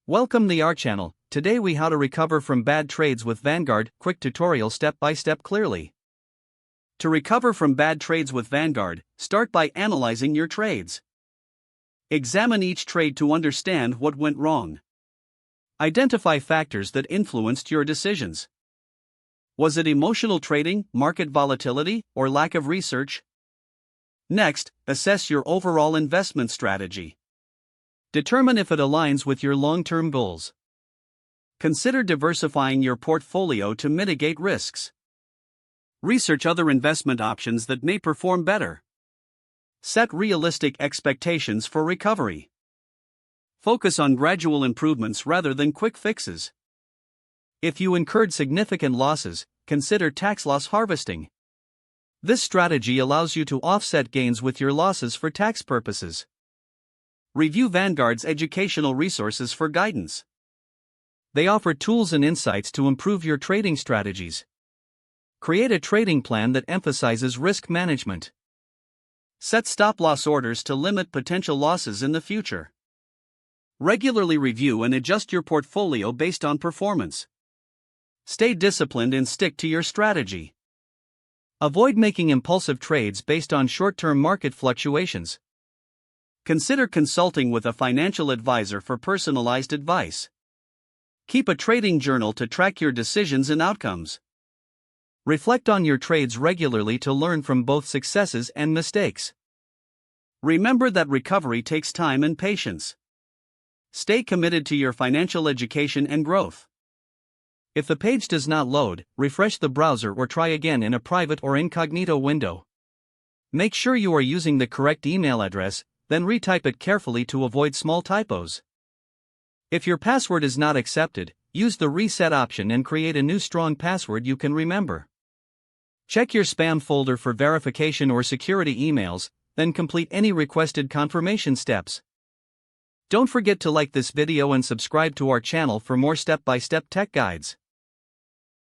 Welcome to our channel. Today we how to recover from bad trades with Vanguard, quick tutorial step by step clearly. To recover from bad trades with Vanguard, start by analyzing your trades. Examine each trade to understand what went wrong. Identify factors that influenced your decisions. Was it emotional trading, market volatility, or lack of research? Next, assess your overall investment strategy. Determine if it aligns with your long-term goals. Consider diversifying your portfolio to mitigate risks. Research other investment options that may perform better. Set realistic expectations for recovery. Focus on gradual improvements rather than quick fixes. If you incurred significant losses, consider tax loss harvesting. This strategy allows you to offset gains with your losses for tax purposes. Review Vanguard's educational resources for guidance. They offer tools and insights to improve your trading strategies. Create a trading plan that emphasizes risk management. Set stop-loss orders to limit potential losses in the future. Regularly review and adjust your portfolio based on performance. Stay disciplined and stick to your strategy. Avoid making impulsive trades based on short-term market fluctuations. Consider consulting with a financial advisor for personalized advice. Keep a trading journal to track your decisions and outcomes. Reflect on your trades regularly to learn from both successes and mistakes. Remember that recovery takes time and patience. Stay committed to your financial education and growth. If the page does not load, refresh the browser or try again in a private or incognito window. Make sure you are using the correct email address, then retype it carefully to avoid small typos. If your password is not accepted, use the reset option and create a new strong password you can remember. Check your spam folder for verification or security emails, then complete any requested confirmation steps. Don't forget to like this video and subscribe to our channel for more step-by-step tech guides.